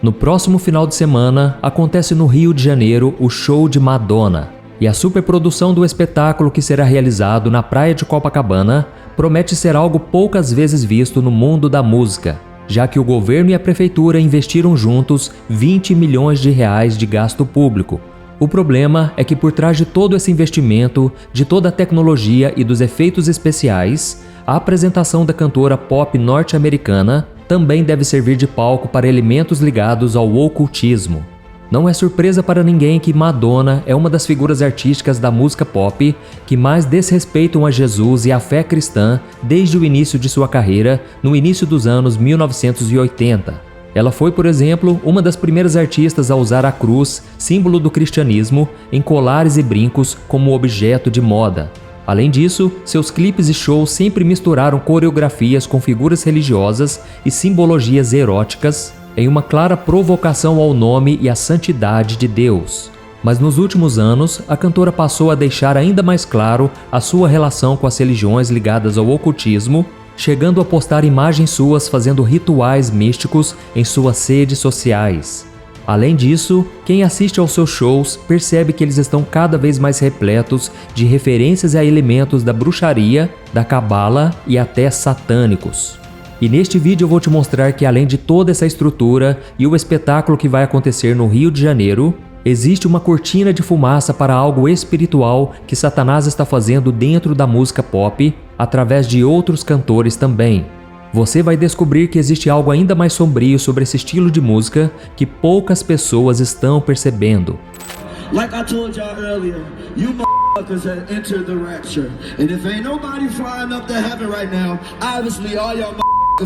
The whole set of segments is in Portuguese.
No próximo final de semana, acontece no Rio de Janeiro o show de Madonna. E a superprodução do espetáculo que será realizado na praia de Copacabana promete ser algo poucas vezes visto no mundo da música, já que o governo e a prefeitura investiram juntos 20 milhões de reais de gasto público. O problema é que por trás de todo esse investimento, de toda a tecnologia e dos efeitos especiais, a apresentação da cantora pop norte-americana também deve servir de palco para elementos ligados ao ocultismo. Não é surpresa para ninguém que Madonna é uma das figuras artísticas da música pop que mais desrespeitam a Jesus e a fé cristã desde o início de sua carreira, no início dos anos 1980. Ela foi, por exemplo, uma das primeiras artistas a usar a cruz, símbolo do cristianismo, em colares e brincos como objeto de moda. Além disso, seus clipes e shows sempre misturaram coreografias com figuras religiosas e simbologias eróticas, em uma clara provocação ao nome e à santidade de Deus. Mas nos últimos anos, a cantora passou a deixar ainda mais claro a sua relação com as religiões ligadas ao ocultismo, chegando a postar imagens suas fazendo rituais místicos em suas redes sociais. Além disso, quem assiste aos seus shows percebe que eles estão cada vez mais repletos de referências a elementos da bruxaria, da cabala e até satânicos. E neste vídeo eu vou te mostrar que além de toda essa estrutura e o espetáculo que vai acontecer no Rio de Janeiro, existe uma cortina de fumaça para algo espiritual que Satanás está fazendo dentro da música pop, através de outros cantores também. Você vai descobrir que existe algo ainda mais sombrio sobre esse estilo de música que poucas pessoas estão percebendo. Like I told y'all earlier, you motherfuckers have entered the rapture. And if ain't nobody flying up to heaven right now, obviously all y'all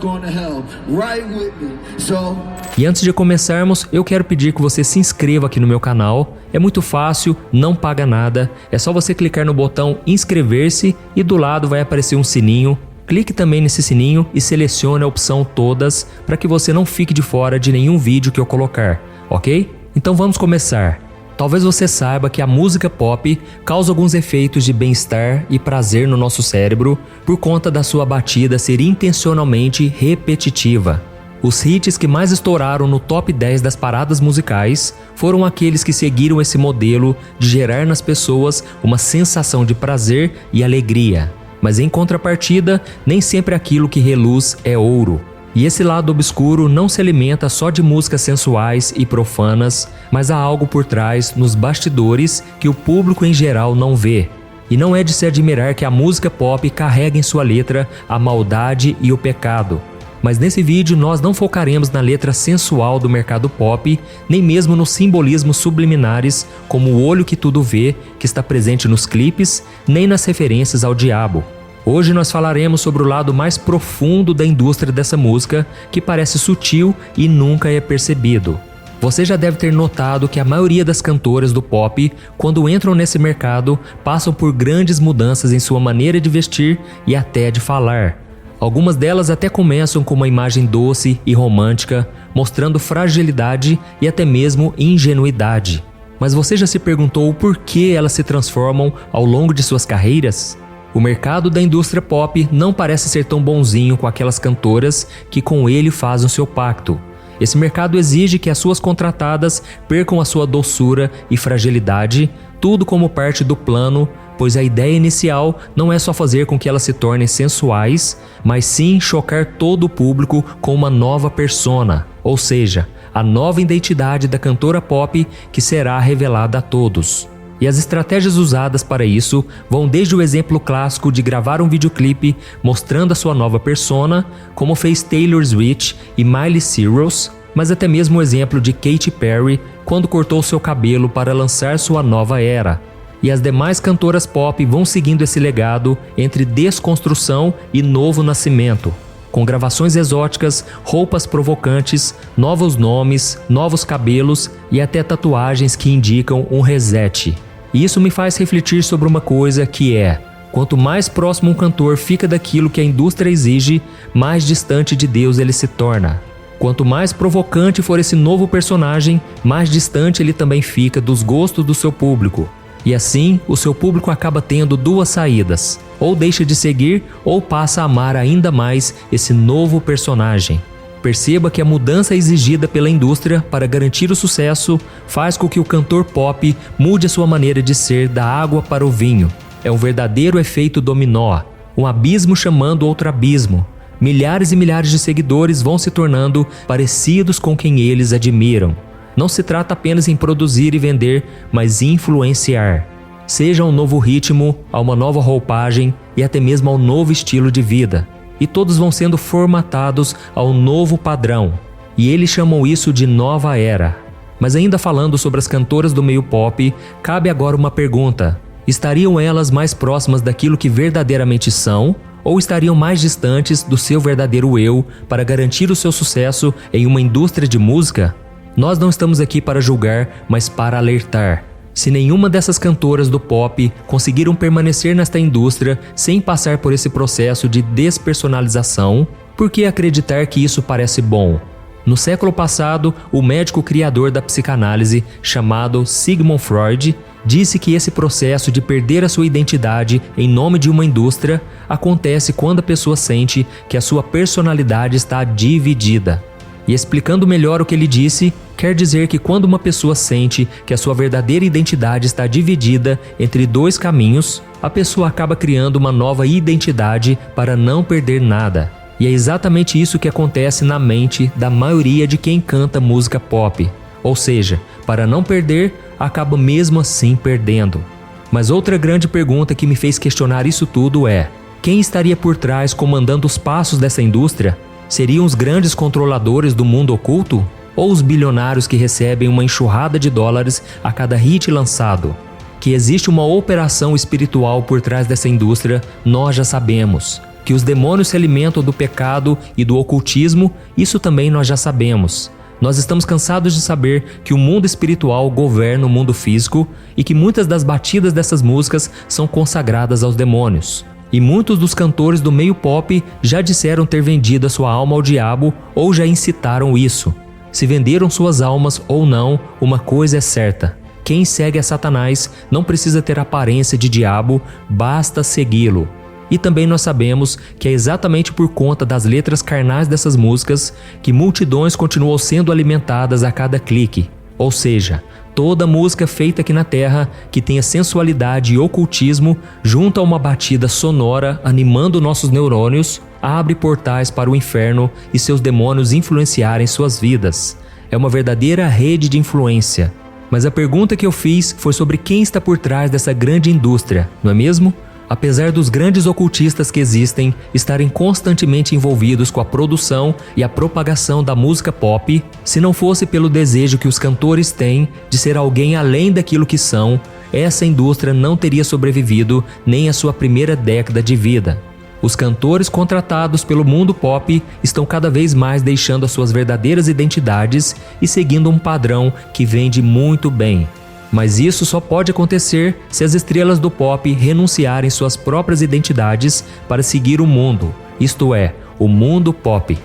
going to hell, right with me. So... E antes de começarmos, eu quero pedir que você se inscreva aqui no meu canal. É muito fácil, não paga nada. É só você clicar no botão inscrever-se e do lado vai aparecer um sininho. Clique também nesse sininho e selecione a opção todas para que você não fique de fora de nenhum vídeo que eu colocar, ok? Então vamos começar. Talvez você saiba que a música pop causa alguns efeitos de bem-estar e prazer no nosso cérebro por conta da sua batida ser intencionalmente repetitiva. Os hits que mais estouraram no top 10 das paradas musicais foram aqueles que seguiram esse modelo de gerar nas pessoas uma sensação de prazer e alegria. Mas em contrapartida, nem sempre aquilo que reluz é ouro. E esse lado obscuro não se alimenta só de músicas sensuais e profanas, mas há algo por trás, nos bastidores, que o público em geral não vê. E não é de se admirar que a música pop carrega em sua letra a maldade e o pecado. Mas nesse vídeo nós não focaremos na letra sensual do mercado pop, nem mesmo nos simbolismos subliminares, como o olho que tudo vê, que está presente nos clipes, nem nas referências ao diabo. Hoje nós falaremos sobre o lado mais profundo da indústria dessa música, que parece sutil e nunca é percebido. Você já deve ter notado que a maioria das cantoras do pop, quando entram nesse mercado, passam por grandes mudanças em sua maneira de vestir e até de falar. Algumas delas até começam com uma imagem doce e romântica, mostrando fragilidade e até mesmo ingenuidade. Mas você já se perguntou por que elas se transformam ao longo de suas carreiras? O mercado da indústria pop não parece ser tão bonzinho com aquelas cantoras que com ele fazem o seu pacto. Esse mercado exige que as suas contratadas percam a sua doçura e fragilidade, tudo como parte do plano, pois a ideia inicial não é só fazer com que elas se tornem sensuais, mas sim chocar todo o público com uma nova persona, ou seja, a nova identidade da cantora pop que será revelada a todos. E as estratégias usadas para isso vão desde o exemplo clássico de gravar um videoclipe mostrando a sua nova persona, como fez Taylor Swift e Miley Cyrus, mas até mesmo o exemplo de Katy Perry quando cortou seu cabelo para lançar sua nova era. E as demais cantoras pop vão seguindo esse legado entre desconstrução e novo nascimento, com gravações exóticas, roupas provocantes, novos nomes, novos cabelos e até tatuagens que indicam um reset. E isso me faz refletir sobre uma coisa que é: quanto mais próximo um cantor fica daquilo que a indústria exige, mais distante de Deus ele se torna. Quanto mais provocante for esse novo personagem, mais distante ele também fica dos gostos do seu público. E assim, o seu público acaba tendo duas saídas: ou deixa de seguir, ou passa a amar ainda mais esse novo personagem. Perceba que a mudança exigida pela indústria para garantir o sucesso faz com que o cantor pop mude a sua maneira de ser da água para o vinho. É um verdadeiro efeito dominó, um abismo chamando outro abismo. Milhares e milhares de seguidores vão se tornando parecidos com quem eles admiram. Não se trata apenas em produzir e vender, mas influenciar. Seja um novo ritmo, a uma nova roupagem e até mesmo ao novo estilo de vida. E todos vão sendo formatados ao novo padrão. E eles chamam isso de nova era. Mas ainda falando sobre as cantoras do meio pop, cabe agora uma pergunta. Estariam elas mais próximas daquilo que verdadeiramente são? Ou estariam mais distantes do seu verdadeiro eu para garantir o seu sucesso em uma indústria de música? Nós não estamos aqui para julgar, mas para alertar. Se nenhuma dessas cantoras do pop conseguiram permanecer nesta indústria sem passar por esse processo de despersonalização, por que acreditar que isso parece bom? No século passado, o médico criador da psicanálise, chamado Sigmund Freud, disse que esse processo de perder a sua identidade em nome de uma indústria acontece quando a pessoa sente que a sua personalidade está dividida. E explicando melhor o que ele disse, quer dizer que quando uma pessoa sente que a sua verdadeira identidade está dividida entre dois caminhos, a pessoa acaba criando uma nova identidade para não perder nada. E é exatamente isso que acontece na mente da maioria de quem canta música pop. Ou seja, para não perder, acaba mesmo assim perdendo. Mas outra grande pergunta que me fez questionar isso tudo é: quem estaria por trás comandando os passos dessa indústria? Seriam os grandes controladores do mundo oculto? Ou os bilionários que recebem uma enxurrada de dólares a cada hit lançado? Que existe uma operação espiritual por trás dessa indústria, nós já sabemos. Que os demônios se alimentam do pecado e do ocultismo, isso também nós já sabemos. Nós estamos cansados de saber que o mundo espiritual governa o mundo físico e que muitas das batidas dessas músicas são consagradas aos demônios. E muitos dos cantores do meio pop já disseram ter vendido a sua alma ao diabo ou já incitaram isso. Se venderam suas almas ou não, uma coisa é certa: quem segue a Satanás não precisa ter aparência de diabo, basta segui-lo. E também nós sabemos que é exatamente por conta das letras carnais dessas músicas que multidões continuam sendo alimentadas a cada clique. Ou seja, toda música feita aqui na Terra que tenha sensualidade e ocultismo, junto a uma batida sonora animando nossos neurônios, abre portais para o inferno e seus demônios influenciarem suas vidas. É uma verdadeira rede de influência. Mas a pergunta que eu fiz foi sobre quem está por trás dessa grande indústria, não é mesmo? Apesar dos grandes ocultistas que existem estarem constantemente envolvidos com a produção e a propagação da música pop, se não fosse pelo desejo que os cantores têm de ser alguém além daquilo que são, essa indústria não teria sobrevivido nem a sua primeira década de vida. Os cantores contratados pelo mundo pop estão cada vez mais deixando as suas verdadeiras identidades e seguindo um padrão que vende muito bem. Mas isso só pode acontecer se as estrelas do pop renunciarem suas próprias identidades para seguir o mundo, isto é, o mundo pop.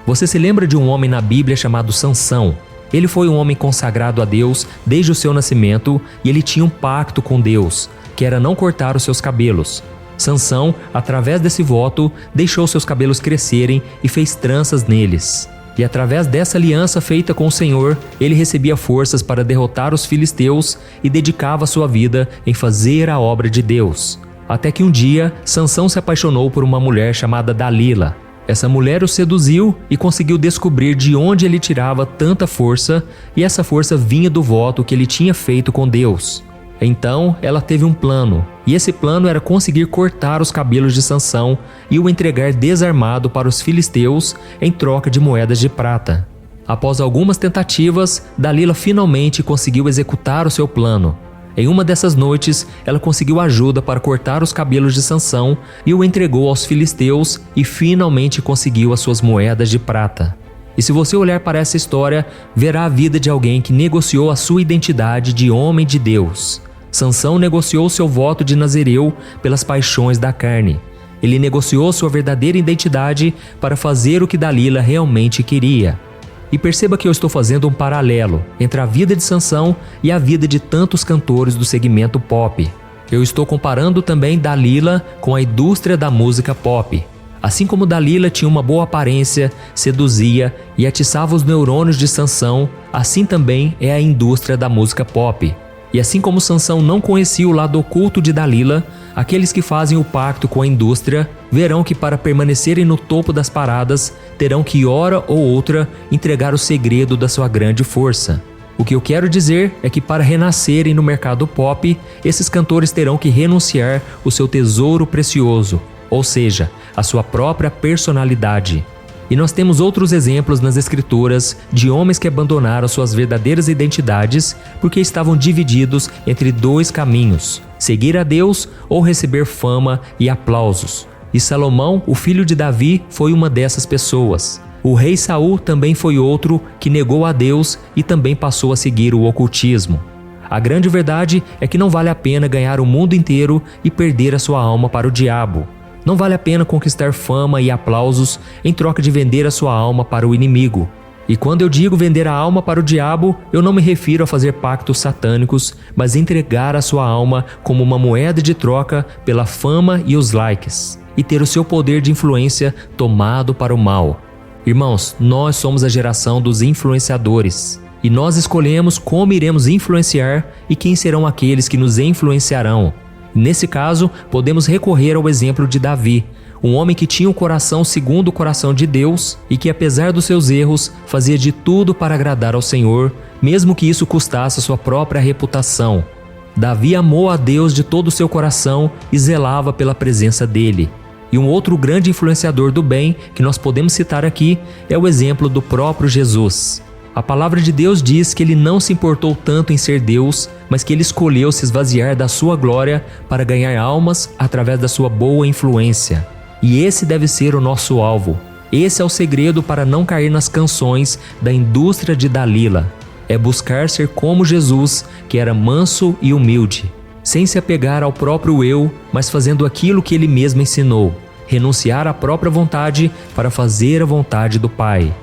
Você se lembra de um homem na Bíblia chamado Sansão? Ele foi um homem consagrado a Deus desde o seu nascimento e ele tinha um pacto com Deus, que era não cortar os seus cabelos. Sansão, através desse voto, deixou seus cabelos crescerem e fez tranças neles. E através dessa aliança feita com o Senhor, ele recebia forças para derrotar os filisteus e dedicava sua vida em fazer a obra de Deus. Até que um dia, Sansão se apaixonou por uma mulher chamada Dalila. Essa mulher o seduziu e conseguiu descobrir de onde ele tirava tanta força, e essa força vinha do voto que ele tinha feito com Deus. Então, ela teve um plano, e esse plano era conseguir cortar os cabelos de Sansão e o entregar desarmado para os filisteus em troca de moedas de prata. Após algumas tentativas, Dalila finalmente conseguiu executar o seu plano. Em uma dessas noites, ela conseguiu ajuda para cortar os cabelos de Sansão e o entregou aos filisteus e finalmente conseguiu as suas moedas de prata. E se você olhar para essa história, verá a vida de alguém que negociou a sua identidade de homem de Deus. Sansão negociou seu voto de nazireu pelas paixões da carne. Ele negociou sua verdadeira identidade para fazer o que Dalila realmente queria. E perceba que eu estou fazendo um paralelo entre a vida de Sansão e a vida de tantos cantores do segmento pop. Eu estou comparando também Dalila com a indústria da música pop. Assim como Dalila tinha uma boa aparência, seduzia e atiçava os neurônios de Sansão, assim também é a indústria da música pop. E assim como Sansão não conhecia o lado oculto de Dalila, aqueles que fazem o pacto com a indústria verão que para permanecerem no topo das paradas, terão que hora ou outra entregar o segredo da sua grande força. O que eu quero dizer é que para renascerem no mercado pop, esses cantores terão que renunciar o seu tesouro precioso, ou seja, a sua própria personalidade. E nós temos outros exemplos nas escrituras de homens que abandonaram suas verdadeiras identidades porque estavam divididos entre dois caminhos: seguir a Deus ou receber fama e aplausos. E Salomão, o filho de Davi, foi uma dessas pessoas. O rei Saul também foi outro que negou a Deus e também passou a seguir o ocultismo. A grande verdade é que não vale a pena ganhar o mundo inteiro e perder a sua alma para o diabo. Não vale a pena conquistar fama e aplausos em troca de vender a sua alma para o inimigo. E quando eu digo vender a alma para o diabo, eu não me refiro a fazer pactos satânicos, mas entregar a sua alma como uma moeda de troca pela fama e os likes, e ter o seu poder de influência tomado para o mal. Irmãos, nós somos a geração dos influenciadores, e nós escolhemos como iremos influenciar e quem serão aqueles que nos influenciarão. Nesse caso, podemos recorrer ao exemplo de Davi, um homem que tinha um coração segundo o coração de Deus e que, apesar dos seus erros, fazia de tudo para agradar ao Senhor, mesmo que isso custasse a sua própria reputação. Davi amou a Deus de todo o seu coração e zelava pela presença dele. E um outro grande influenciador do bem que nós podemos citar aqui é o exemplo do próprio Jesus. A palavra de Deus diz que ele não se importou tanto em ser Deus, mas que ele escolheu se esvaziar da sua glória para ganhar almas através da sua boa influência. E esse deve ser o nosso alvo. Esse é o segredo para não cair nas canções da indústria de Dalila. É buscar ser como Jesus, que era manso e humilde, sem se apegar ao próprio eu, mas fazendo aquilo que ele mesmo ensinou, renunciar à própria vontade para fazer a vontade do Pai.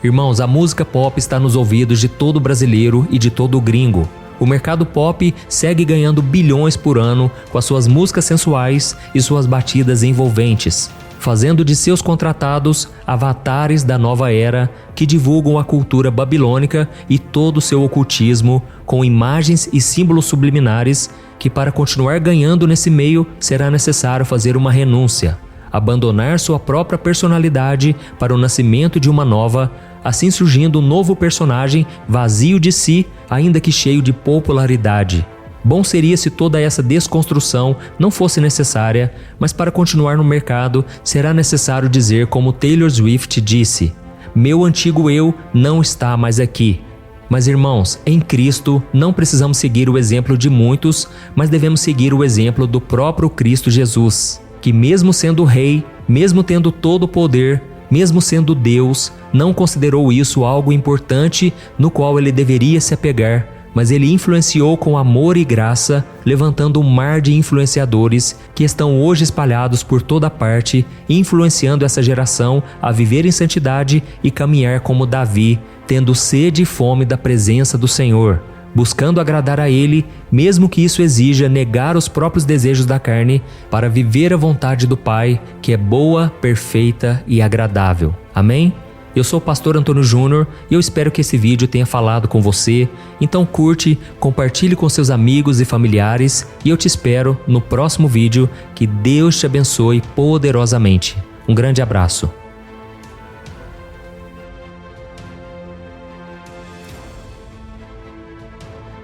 Irmãos, a música pop está nos ouvidos de todo brasileiro e de todo gringo. O mercado pop segue ganhando bilhões por ano com as suas músicas sensuais e suas batidas envolventes, fazendo de seus contratados avatares da nova era que divulgam a cultura babilônica e todo o seu ocultismo com imagens e símbolos subliminares que, para continuar ganhando nesse meio, será necessário fazer uma renúncia, abandonar sua própria personalidade para o nascimento de uma nova, assim surgindo um novo personagem vazio de si, ainda que cheio de popularidade. Bom seria se toda essa desconstrução não fosse necessária, mas para continuar no mercado será necessário dizer como Taylor Swift disse: "Meu antigo eu não está mais aqui." Mas irmãos, em Cristo não precisamos seguir o exemplo de muitos, mas devemos seguir o exemplo do próprio Cristo Jesus, que mesmo sendo rei, mesmo tendo todo o poder, mesmo sendo Deus, não considerou isso algo importante no qual ele deveria se apegar, mas ele influenciou com amor e graça, levantando um mar de influenciadores que estão hoje espalhados por toda parte, influenciando essa geração a viver em santidade e caminhar como Davi, tendo sede e fome da presença do Senhor, buscando agradar a Ele, mesmo que isso exija negar os próprios desejos da carne para viver a vontade do Pai, que é boa, perfeita e agradável. Amém? Eu sou o pastor Antônio Júnior e eu espero que esse vídeo tenha falado com você. Então curte, compartilhe com seus amigos e familiares e eu te espero no próximo vídeo. Que Deus te abençoe poderosamente. Um grande abraço.